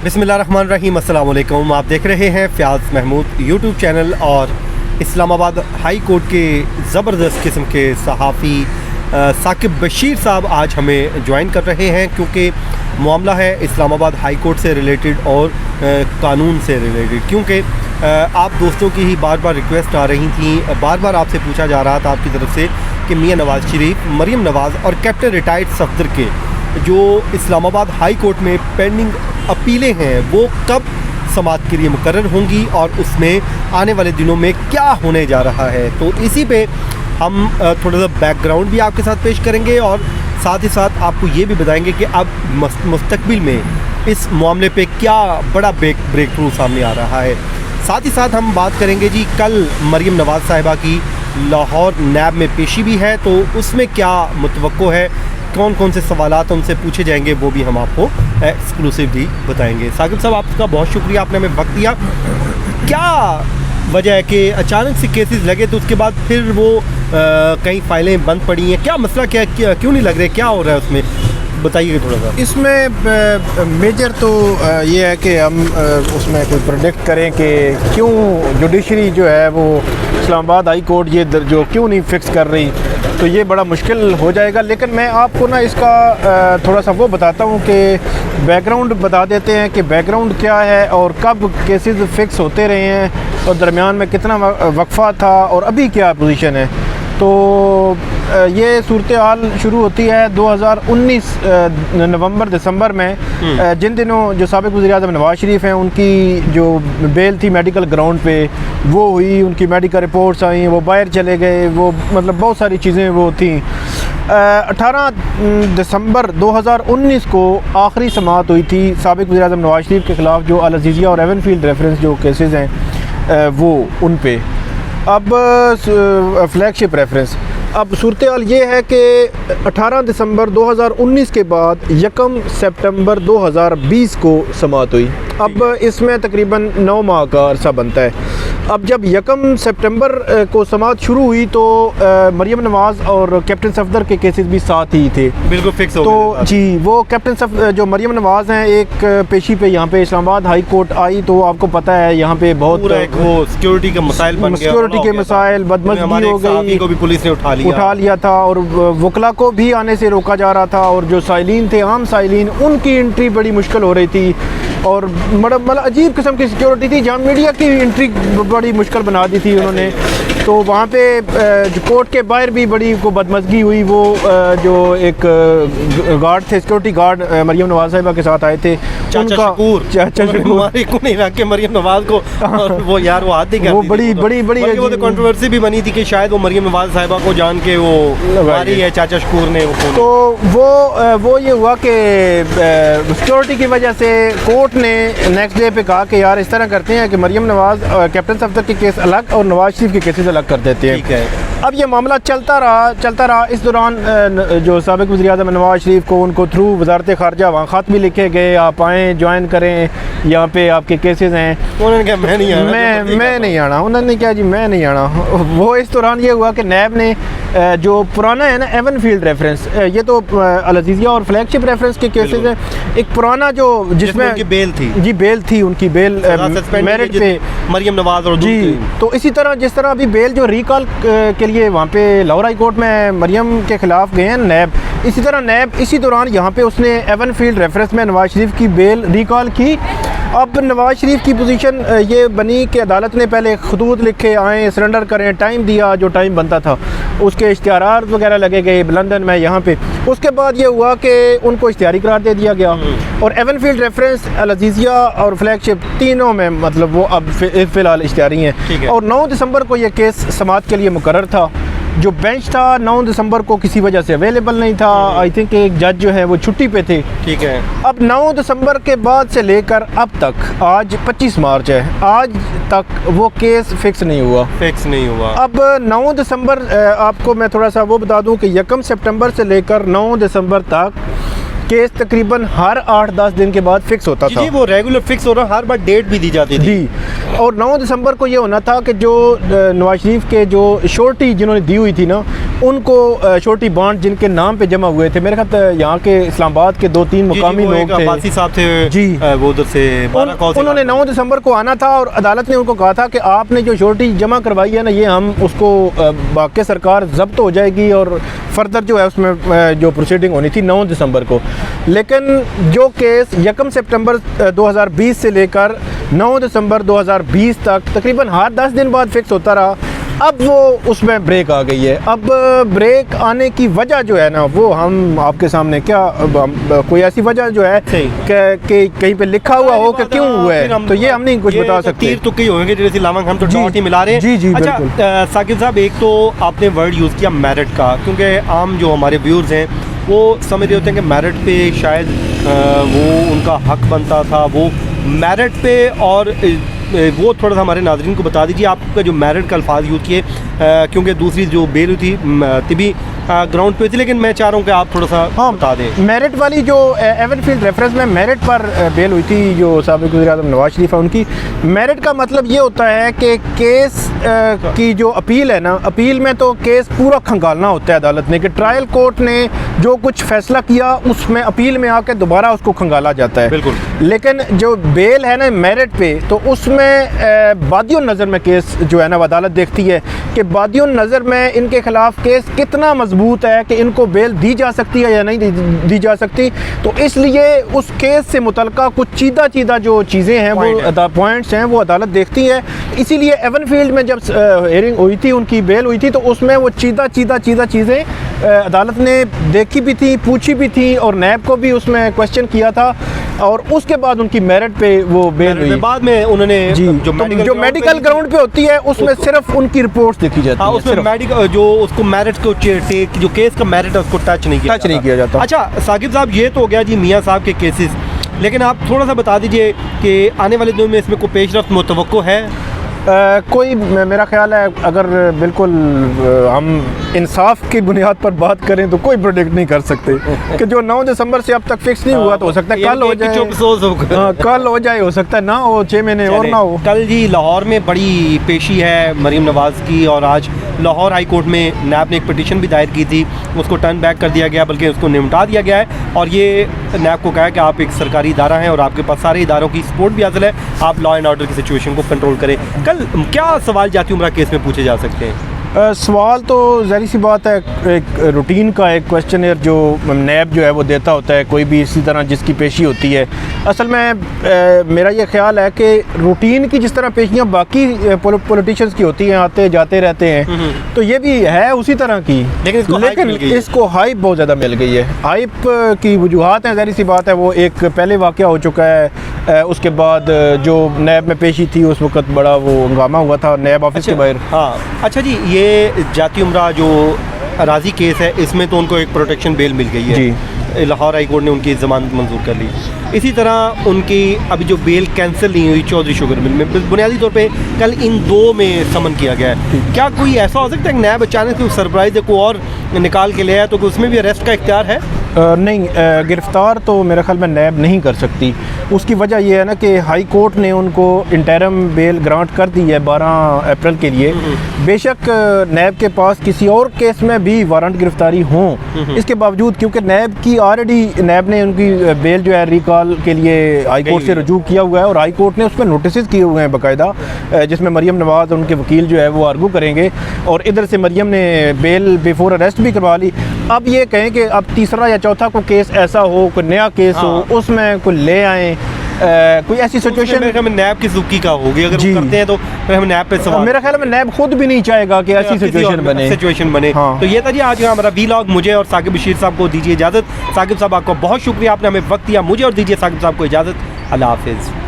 बिस्मिल्लाहिर्रहमानिर्रहीम। अस्सलाम वालेकुम। आप देख रहे हैं फ़याज़ महमूद यूट्यूब चैनल और इस्लामाबाद हाई कोर्ट के ज़बरदस्त किस्म के सहाफ़ी साकिब बशीर साहब आज हमें ज्वाइन कर रहे हैं, क्योंकि मामला है इस्लामाबाद हाई कोर्ट से रिलेटेड और कानून से रिलेटेड। क्योंकि आप दोस्तों की ही बार बार रिक्वेस्ट आ रही थी, बार बार आपसे पूछा जा रहा था आपकी तरफ से कि मियां नवाज़ शरीफ, मरीम नवाज़ और कैप्टन रिटायर्ड सफदर के जो इस्लामाबाद हाई कोर्ट में पेंडिंग अपीलें हैं वो कब समाअत के लिए मुकर्रर होंगी और उसमें आने वाले दिनों में क्या होने जा रहा है। तो इसी पे हम थोड़ा सा बैकग्राउंड भी आपके साथ पेश करेंगे और साथ ही साथ आपको ये भी बताएंगे कि अब मुस्तकबिल में इस मामले पे क्या बड़ा ब्रेक थ्रू सामने आ रहा है। साथ ही साथ हम बात करेंगे जी, कल मरीम नवाज़ साहिबा की लाहौर नैब में पेशी भी है, तो उसमें क्या मुतवक्को है, कौन कौन से सवालात उनसे पूछे जाएंगे, वो भी हम आपको एक्सक्लूसिवली बताएंगे। साकिब साहब, आपका बहुत शुक्रिया, आपने हमें वक्त दिया। क्या वजह है कि अचानक से केसेस लगे तो उसके बाद फिर वो कई फाइलें बंद पड़ी हैं? क्या मसला, क्या क्यों नहीं लग रहे, क्या हो रहा है उसमें, बताइए थोड़ा सा। इसमें मेजर तो ये है कि हम उसमें कोई प्रोडिक्ट करें कि क्यों जुडिशरी जो है वो इस्लामाबाद हाई कोर्ट ये जो क्यों नहीं फिक्स कर रही, तो ये बड़ा मुश्किल हो जाएगा। लेकिन मैं आपको ना इसका थोड़ा सा वो बताता हूँ कि बैकग्राउंड बता देते हैं कि बैकग्राउंड क्या है और कब केसेस फिक्स होते रहे हैं और दरमियान में कितना वक्फा था और अभी क्या पोजीशन है। तो ये सूरत हाल शुरू होती है 2019 नवंबर दिसंबर में, जिन दिनों जो साबिक़ वज़ीर-ए-आज़म नवाज़ शरीफ हैं उनकी जो बेल थी मेडिकल ग्राउंड पे वो हुई, उनकी मेडिकल रिपोर्ट्स आई, वो बाहर चले गए, वो मतलब बहुत सारी चीज़ें वो थी। 18 दिसंबर 2019 को आखिरी समाअत हुई थी साबिक़ वज़ीर-ए-आज़म नवाज़ शरीफ के ख़िलाफ़ जो अल-अज़ीज़िया और एवनफील्ड रेफरेंस जो केसेस हैं वो उन पे। अब फ्लैगशिप रेफरेंस, अब सूरत हाल ये है कि 18 दिसंबर 2019 के बाद 1 सितंबर 2020 को समाअत हुई। अब इसमें तकरीबन 9 माह का अरसा बनता है। अब जब 1 सितंबर को समाअत शुरू हुई तो मरीम नवाज़ और कैप्टन सफदर के केसेस भी साथ ही थे, बिल्कुल फिक्स हो तो गए। जी वो कैप्टन जो मरीम नवाज़ हैं एक पेशी पे यहाँ पे इस्लामाबाद हाई कोर्ट आई, तो आपको पता है यहाँ पे बहुत एक वो सिक्योरिटी का मसाइल बन गया, सिक्योरिटी के मसाइल, बदमज़गी हो गई, को भी पुलिस ने उठा लिया था और वकला को भी आने से रोका जा रहा था और जो साइलिन थे, आम साइलिन, उनकी एंट्री बड़ी मुश्किल हो रही थी और मतलब अजीब किस्म की सिक्योरिटी थी जहाँ मीडिया की एंट्री बड़ी मुश्किल बना दी थी उन्होंने। तो वहाँ पे कोर्ट के बाहर भी बड़ी को बदमज़गी हुई। वो जो एक गार्ड थे, सिक्योरिटी गार्ड मरीम नवाज़ साहिबा के साथ आए थे, चाचा शकूर नहीं रख के मरीम नवाज़ को, और वो यार वो आते वो बड़ी वो तो कंट्रोवर्सी भी बनी थी कि शायद वो मरीम नवाज़ साहिबा को जान के वो मारी है चाचा शकूर ने। तो वो ये हुआ कि सिक्योरिटी की वजह से कोर्ट ने नेक्स्ट डे पे कहा कि यार इस तरह करते हैं कि मरीम नवाज़ कैप्टन सफदर के केस अलग और नवाज़ शरीफ के केसेस अलग कर देते हैं। ठीक है। अब ये मामला चलता रहा। इस दौरान जो साबिक़ वज़ीर-ए-आज़म नवाज़ शरीफ को उनको थ्रू वज़ारत ख़ारजा वहाँ ख़त भी लिखे गए, आप आएँ ज्वाइन करें, यहाँ पे आपके केसेस हैं। उन्होंने कहा मैं नहीं आना, उन्होंने कहा जी मैं नहीं आना। वो इस दौरान ये हुआ कि नैब ने जो पुराना है ना एवनफील्ड रेफरेंस, ये तो अल-अज़ीज़िया और फ्लैगशिप रेफरेंस के केसेस हैं, एक पुराना जो जिसमें उनकी बेल थी, जी बेल थी, उनकी बेल मेरिट पे मरीम नवाज़ और जी। तो इसी तरह जिस तरह अभी बेल जो रिकॉल के लिए वहाँ पे लाहौर हाई कोर्ट में मरीम के ख़िलाफ़ गए हैं नैब, इसी तरह नैब इसी दौरान यहाँ पे उसने एवनफील्ड रेफरेंस में नवाज़ शरीफ की बेल रिकॉल की। अब नवाज़ शरीफ की पोजीशन ये बनी कि अदालत ने पहले खतूत लिखे, आएँ सरेंडर करें, टाइम दिया जो टाइम बनता था, उसके इश्तिहारात वगैरह लगे गए लंदन में यहाँ पे। उसके बाद ये हुआ कि उनको इश्तिहारी करार दे दिया गया और एवनफील्ड रेफरेंस, अल-अज़ीज़िया और फ्लैगशिप तीनों में मतलब वो अब फ़िलहाल इश्तिहारी हैं। और 9 दिसंबर को ये केस समाअत के लिए मुकर्रर था। जो बेंच था 9 दिसंबर को किसी वजह से अवेलेबल नहीं था। आई थिंक एक जज जो है वो छुट्टी पे थे। ठीक है। अब 9 दिसंबर के बाद से लेकर अब तक, आज 25 मार्च है, आज तक वो केस फिक्स नहीं हुआ। अब 9 दिसंबर आपको मैं थोड़ा सा वो बता दूं कि 1 सितंबर से लेकर 9 दिसंबर तक केस तकरीबन हर 8-10 दिन के बाद फिक्स होता था। जी वो रेगुलर फिक्स हो रहा, हर बार डेट भी दी जाती थी जी। और 9 दिसंबर को ये होना था कि जो नवाज शरीफ के जो श्योरिटी जिन्होंने दी हुई थी ना, उनको छोटी बॉन्ड जिनके नाम पे जमा हुए थे, मेरे ख्याल यहाँ के इस्लामाबाद के 2-3 मुकामी लोग थे, अब्बासी साहब थे जी, वो उधर से उन्होंने 9 दिसंबर को आना था और अदालत ने उनको कहा था कि आपने जो छोटी जमा करवाई है ना, ये हम उसको बाकी सरकार जब्त हो जाएगी और फर्दर जो है उसमें जो प्रोसीडिंग होनी थी 9 दिसंबर को। लेकिन जो केस 1 सितंबर 2020 से लेकर 9 दिसंबर 2020 तक तकरीबन हर 10 दिन बाद फिक्स होता रहा, अब वो उसमें ब्रेक आ गई है। अब ब्रेक आने की वजह जो है ना, वो हम आपके सामने क्या कोई ऐसी वजह जो है कि कहीं पे लिखा हुआ हो कि क्यों हुआ है, तो ये हम नहीं कुछ बता सकते। तीर तुक्के होंगे जैसे लामंग, हम तो डॉट ही मिला रहे हैं। जी जी अच्छा साकिब साहब, एक तो आपने वर्ड यूज़ किया मेरिट का, क्योंकि आम जो हमारे व्यूअर्स हैं वो समझ रहे होते हैं कि मेरिट पे शायद वो उनका हक बनता था, वो मेरिट पे, और वो थोड़ा सा हमारे नाज़रीन को बता दीजिए आपका जो मेरिट का अल्फाज यूज़ किए, क्योंकि दूसरी जो बेल हुई थी तिबी ग्राउंड पे थी, लेकिन मैं चाह रहा हूँ कि आप थोड़ा सा बता दें। मेरिट वाली जो एवनफील्ड रेफरेंस में मेरिट पर बेल हुई थी, जो साबिक़ वज़ीर-ए-आज़म नवाज शरीफ है उनकी, मेरिट का मतलब ये होता है कि केस की जो अपील है ना, अपील में तो केस पूरा खंगालना होता है अदालत ने, कि ट्रायल कोर्ट ने जो कुछ फैसला किया उसमें अपील में आकर दोबारा उसको खंगाला जाता है। बिल्कुल। लेकिन जो बेल है ना मेरिट पे, तो उसमें बादियों नज़र में केस जो है ना अदालत देखती है कि बादियों नज़र में इनके खिलाफ केस कितना मजबूत है कि इनको बेल दी जा सकती है या नहीं दी जा सकती। तो इसलिए उस केस से मुतल्लिका कुछ चीदा जो चीज़ें हैं, वो पॉइंट्स हैं, वो अदालत देखती है। इसीलिए एवनफील्ड में जब हियरिंग हुई थी, उनकी बेल हुई थी, तो उसमें वो चीज़ें अदालत ने देखी भी थी, पूछी भी थी, और नैब को भी उसमें क्वेश्चन किया था, और उसके बाद उनकी मेरिट पे वो बेल हुई। बाद में उन्होंने जो मेडिकल ग्राउंड पे होती है उसमें सिर्फ उनकी रिपोर्ट्स देखी जाती है, उसमें मेडिकल जो उसको मेरिट को जो केस का मेरिट है उसको टच नहीं किया जाता। अच्छा साकिब साहब, ये तो हो गया जी मियाँ साहब के केसेस, लेकिन आप थोड़ा सा बता दीजिए कि आने वाले दिनों में इसमें कोई पेशरफ्त मुतवक्को है? कोई, मेरा ख्याल है अगर बिल्कुल हम इंसाफ की बुनियाद पर बात करें तो कोई प्रोडिक्ट नहीं कर सकते कि जो 9 दिसंबर से अब तक फिक्स नहीं हुआ, तो हो सकता है कल हो जाए, कल हो जाए, हो सकता है ना हो, 6 महीने और ना हो। कल जी लाहौर में बड़ी पेशी है मरीम नवाज़ की, और आज लाहौर हाई कोर्ट में नैब ने एक पिटीशन भी दायर की थी, उसको टर्न बैक कर दिया गया, बल्कि उसको निपटा दिया गया है, और ये नैब को कहा है कि आप एक सरकारी इदारा हैं और आपके पास सारे इदारों की सपोर्ट भी हासिल है, आप लॉ एंड ऑर्डर की सिचुएशन को कंट्रोल करें। कल क्या सवाल जाती उम्र केस में पूछे जा सकते हैं? सवाल तो ज़ाहिर सी बात है, एक रूटीन का एक क्वेश्चनर जो नैब जो है वो देता होता है, कोई भी इसी तरह जिसकी पेशी होती है। असल में मेरा ये ख्याल है कि रूटीन की जिस तरह पेशियाँ बाकी पॉलिटिशियंस की होती हैं, आते जाते रहते हैं, तो ये भी है उसी तरह की, लेकिन इसको हाइप बहुत ज़्यादा मिल गई है। हाइप की वजूहात हैं, ज़ाहिर सी बात है, वो एक पहले वाक़या हो चुका है, उसके बाद जो नैब में पेशी थी उस वक्त बड़ा वो हंगामा हुआ था नैब ऑफिस के बाहर। हाँ अच्छा जी, ये जाती उम्रा जो राजी केस है, इसमें तो उनको एक प्रोटेक्शन बेल मिल गई है जी, लाहौर हाई कोर्ट ने उनकी ज़मानत मंजूर कर ली। इसी तरह उनकी अभी जो बेल कैंसिल नहीं हुई चौधरी शुगर मिल में, बुनियादी तौर पे कल इन दो में समन किया गया है। क्या कोई ऐसा हो सकता है कि नैब अचानक से सरप्राइज को और निकाल के ले आया, तो उसमें भी अरेस्ट का इख्तियार है? नहीं, गिरफ़्तार तो मेरे ख्याल में नैब नहीं कर सकती। उसकी वजह यह है ना कि हाई कोर्ट ने उनको इंटरम बेल ग्रांट कर दी है 12 अप्रैल के लिए। बेशक नैब के पास किसी और केस में भी वारंट गिरफ्तारी हों, इसके बावजूद क्योंकि नैब की ऑलरेडी नैब ने उनकी बेल जो है रिकॉल के लिए हाई कोर्ट से रजू किया हुआ है, और हाई कोर्ट ने उस पर नोटिस किए हुए हैं बाकायदा, जिसमें मरीम नवाज़ और उनके वकील जो है वो आर्गू करेंगे, और इधर से मरीम ने बेल बिफोर अरेस्ट भी करवा ली। अब ये कहें कि अब तीसरा या चौथा कोई केस ऐसा हो, कोई नया केस हो, उसमें कोई ले आएँ, कोई ऐसी सिचुएशन नैब की सुकी का होगी अगर वो करते हैं, तो फिर हम नैब पे सवाल। मेरा ख्याल में नैब खुद भी नहीं चाहेगा कि ऐसी सिचुएशन बने। हाँ। तो ये था जी आज का हमारा वीलॉग। मुझे और साकिब बशीर साहब को दीजिए इजाज़त। साकिब साहब आपको बहुत शुक्रिया, आपने हमें वक्त दिया, मुझे और दीजिए साकिब साहब को इजाज़त। अल्लाह हाफिज़।